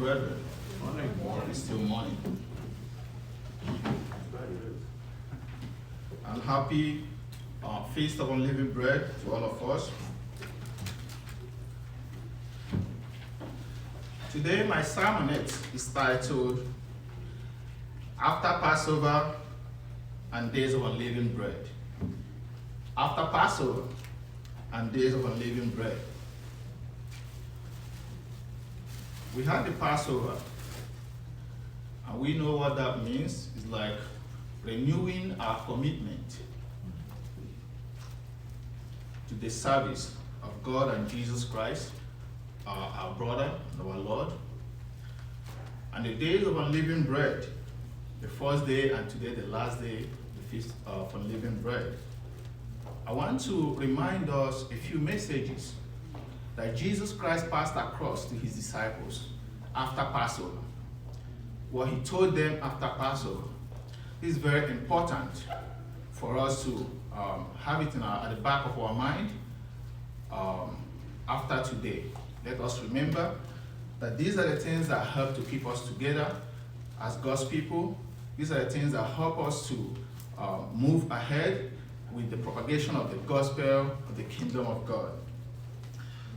brethren. Morning. It's still morning. And happy Feast of Unleavened Bread to all of us. Today my sermonette is titled After Passover and Days of Unleavened Bread. After Passover and Days of Unleavened Bread. We had the Passover, and we know what that means. It's like renewing our commitment to the service of God and Jesus Christ, our brother and our Lord. And the days of unleavened bread, the first day and today the last day, the Feast of Unleavened Bread. I want to remind us a few messages that Jesus Christ passed across to his disciples after Passover. What he told them after Passover. This is very important for us to have it at the back of our mind after today. Let us remember that these are the things that help to keep us together as God's people. These are the things that help us to move ahead with the propagation of the gospel of the kingdom of God.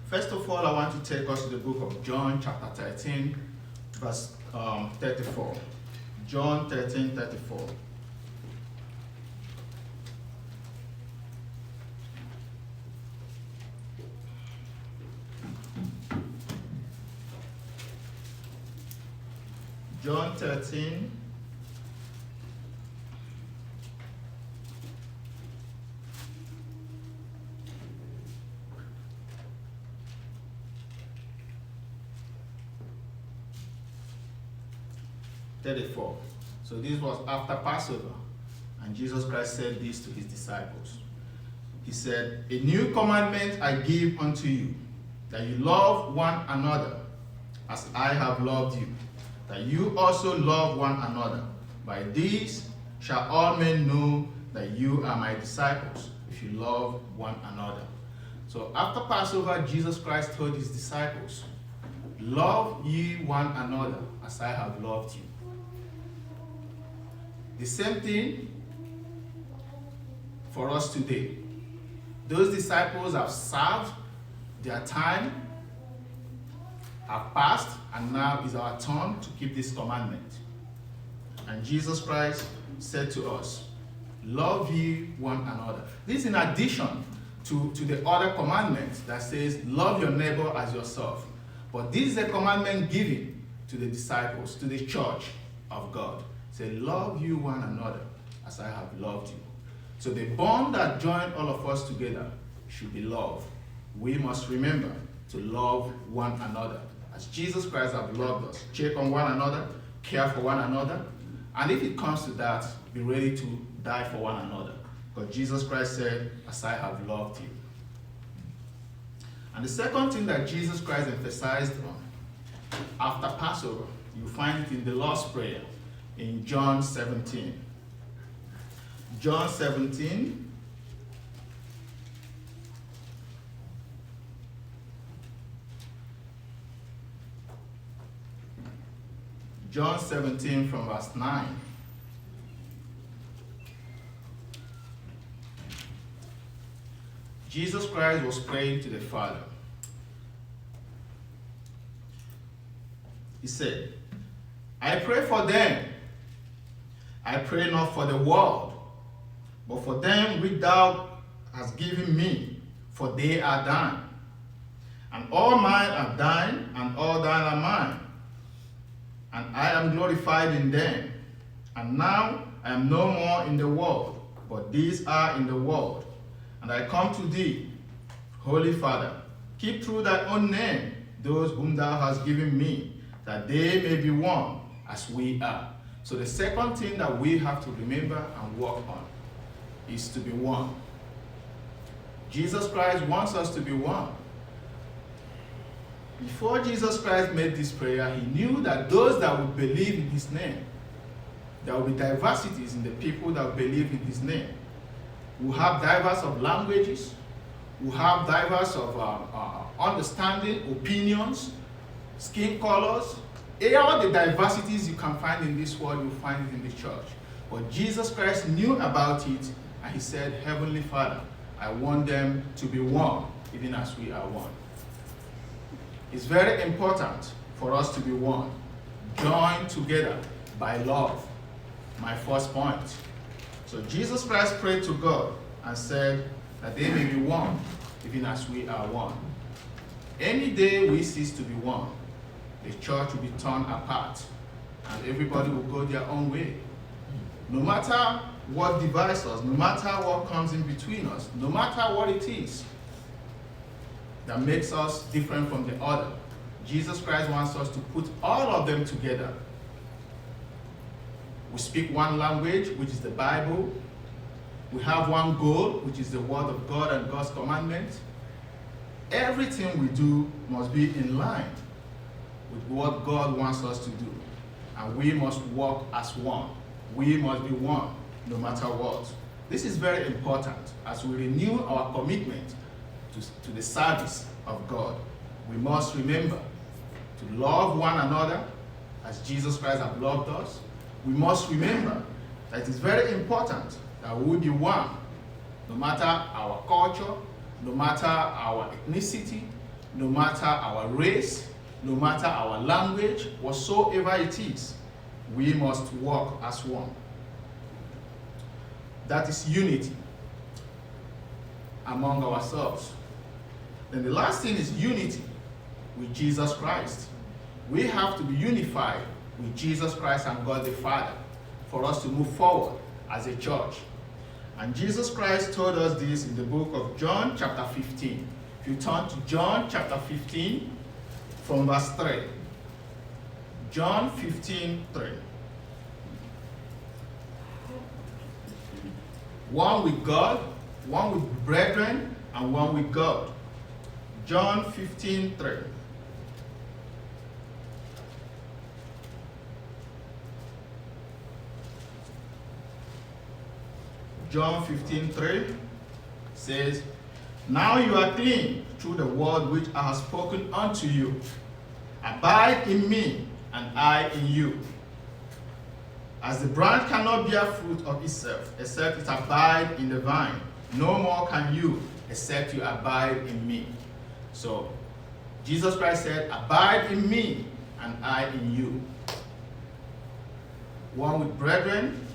First of all, I want to take us to the book of John, chapter 13, verse 34. John 13:34. John 13. So this was after Passover, and Jesus Christ said this to his disciples. He said, "A new commandment I give unto you, that you love one another as I have loved you, that you also love one another. By this shall all men know that you are my disciples, if you love one another." So after Passover, Jesus Christ told his disciples, "Love ye one another as I have loved you." The same thing for us today. Those disciples have served, their time have passed, and now is our turn to keep this commandment. And Jesus Christ said to us, "Love ye one another." This is in addition to the other commandment that says, "Love your neighbor as yourself." But this is a commandment given to the disciples, to the church of God. Say, "Love you one another as I have loved you." So the bond that joined all of us together should be love. We must remember to love one another as Jesus Christ has loved us. Check on one another, care for one another, and if it comes to that, be ready to die for one another. Because Jesus Christ said, "As I have loved you." And the second thing that Jesus Christ emphasized on after Passover, you find it in the Lord's Prayer in John 17. John 17. John 17 from verse 9. Jesus Christ was praying to the Father. He said, "I pray for them. I pray not for the world, but for them which thou hast given me, for they are thine. And all mine are thine, and all thine are mine. And I am glorified in them. And now I am no more in the world, but these are in the world. And I come to thee, Holy Father, keep through thy own name those whom thou hast given me, that they may be one as we are." So the second thing that we have to remember and work on is to be one. Jesus Christ wants us to be one. Before Jesus Christ made this prayer, he knew that those that would believe in his name, there will be diversities in the people that believe in his name. We have diverse of languages, we have diverse of understanding, opinions, skin colors, All the diversities you can find in this world, you find it in the church. But Jesus Christ knew about it, and he said, Heavenly Father, I want them to be one, even as we are one. It's very important for us to be one, joined together by love. My first point. So Jesus Christ prayed to God and said that they may be one, even as we are one. Any day we cease to be one, the church will be torn apart, and everybody will go their own way. No matter what divides us, no matter what comes in between us, no matter what it is that makes us different from the other, Jesus Christ wants us to put all of them together. We speak one language, which is the Bible. We have one goal, which is the Word of God and God's commandment. Everything we do must be in line with what God wants us to do. And we must walk as one. We must be one, no matter what. This is very important as we renew our commitment to the service of God. We must remember to love one another as Jesus Christ has loved us. We must remember that it is very important that we be one, no matter our culture, no matter our ethnicity, no matter our race, no matter our language, whatsoever it is, we must walk as one. That is unity among ourselves. Then the last thing is unity with Jesus Christ. We have to be unified with Jesus Christ and God the Father for us to move forward as a church. And Jesus Christ told us this in the book of John chapter 15. If you turn to John chapter 15 from verse 3. John 15:3. One with God, one with brethren, and one with God. John 15:3. John 15:3 says, Now you are clean through the word which I have spoken unto you. Abide in me, and I in you. As the branch cannot bear fruit of itself, except it abide in the vine, no more can you, except you abide in me. So, Jesus Christ said, Abide in me, and I in you. One with brethren,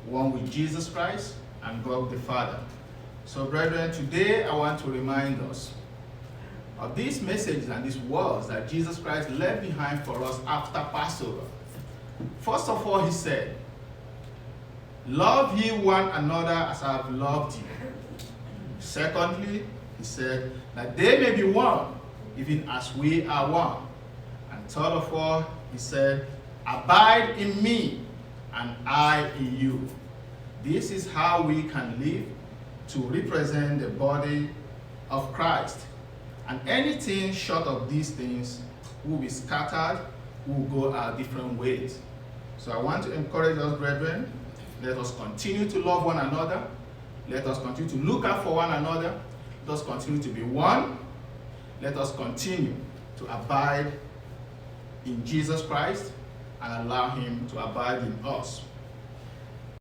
one with Jesus Christ, and God the Father. So, brethren, today I want to remind us of these messages and these words that Jesus Christ left behind for us after Passover. First of all, he said, Love ye one another as I have loved you. Secondly, he said, that they may be one, even as we are one. And third of all, he said, Abide in me, and I in you. This is how we can live to represent the body of Christ. And anything short of these things will be scattered, will go our different ways. So I want to encourage us, brethren, let us continue to love one another. Let us continue to look out for one another. Let us continue to be one. Let us continue to abide in Jesus Christ and allow him to abide in us.